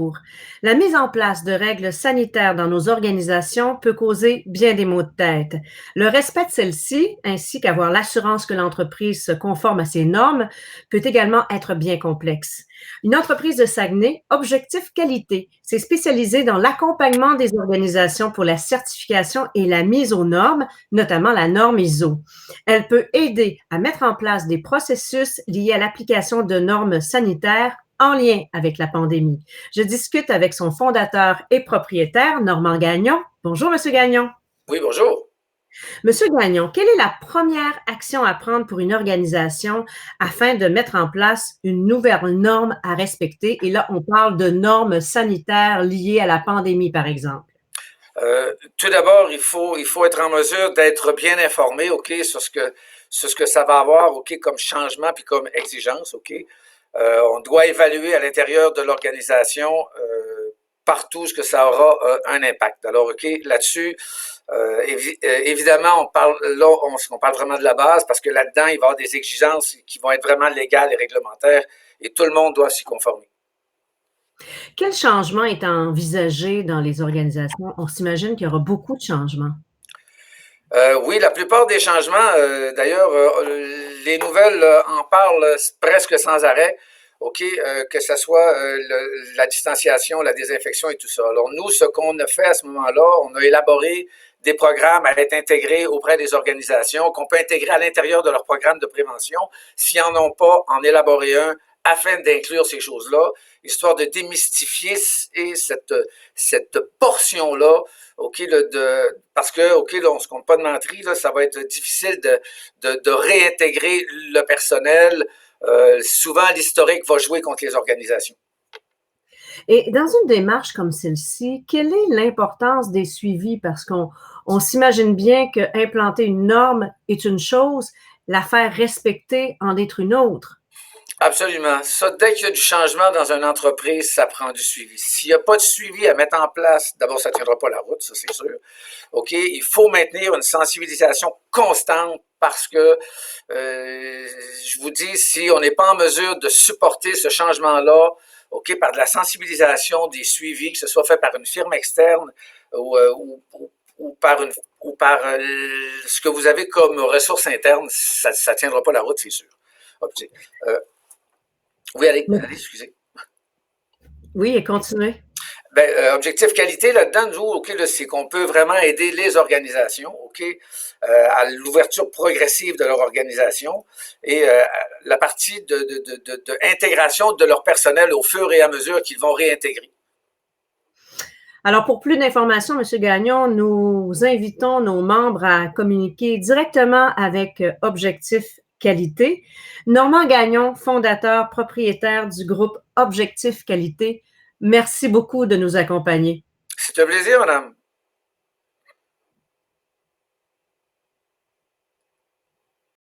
jour. La mise en place de règles sanitaires dans nos organisations peut causer bien des maux de tête. Le respect de celles-ci, ainsi qu'avoir l'assurance que l'entreprise se conforme à ces normes, peut également être bien complexe. Une entreprise de Saguenay, Objectif Qualité, s'est spécialisée dans l'accompagnement des organisations pour la certification et la mise aux normes, notamment la norme ISO. Elle peut aider à mettre en place des processus liés à l'application de normes sanitaires en lien avec la pandémie. Je discute avec son fondateur et propriétaire, Normand Gagnon. Bonjour, Monsieur Gagnon. Oui, bonjour. Monsieur Gagnon, quelle est la première action à prendre pour une organisation afin de mettre en place une nouvelle norme à respecter? Et là, on parle de normes sanitaires liées à la pandémie, par exemple. Tout d'abord, il faut être en mesure d'être bien informé, OK, sur ce que ça va avoir, OK, comme changement puis comme exigence, OK. On doit évaluer à l'intérieur de l'organisation partout ce que ça aura un impact. Alors, OK, là-dessus, évidemment, on parle vraiment de la base parce que là-dedans, il va y avoir des exigences qui vont être vraiment légales et réglementaires et tout le monde doit s'y conformer. Quel changement est envisagé dans les organisations? On s'imagine qu'il y aura beaucoup de changements. Oui, la plupart des changements, d'ailleurs, les nouvelles en parlent presque sans arrêt, OK, que ce soit la distanciation, la désinfection et tout ça. Alors, nous, ce qu'on a fait à ce moment-là, on a élaboré des programmes à être intégrés auprès des organisations, qu'on peut intégrer à l'intérieur de leur programme de prévention. S'ils n'en ont pas, en élaborer un afin d'inclure ces choses-là, histoire de démystifier cette portion-là, OK, parce que, OK, là, on se compte pas de menterie, là, ça va être difficile de réintégrer le personnel. Souvent, l'historique va jouer contre les organisations. Et dans une démarche comme celle-ci, quelle est l'importance des suivis? Parce qu'on s'imagine bien qu'implanter une norme est une chose, la faire respecter en est une autre. Absolument. Ça, dès qu'il y a du changement dans une entreprise, ça prend du suivi. S'il n'y a pas de suivi à mettre en place, d'abord, ça ne tiendra pas la route, ça c'est sûr. OK? Il faut maintenir une sensibilisation constante parce que, je vous dis, si on n'est pas en mesure de supporter ce changement-là, OK, par de la sensibilisation, des suivis, que ce soit fait par une firme externe ou par ce que vous avez comme ressources internes, ça ne tiendra pas la route, c'est sûr. OK. Oui, allez, excusez. Oui, et continuez. Ben, objectif qualité, là-dedans, nous, OK, là, c'est qu'on peut vraiment aider les organisations, OK, à l'ouverture progressive de leur organisation et la partie de intégration de leur personnel au fur et à mesure qu'ils vont réintégrer. Alors, pour plus d'informations, M. Gagnon, nous invitons nos membres à communiquer directement avec Objectif Qualité. Normand Gagnon, fondateur, propriétaire du groupe Objectif Qualité, merci beaucoup de nous accompagner. C'est un plaisir, madame.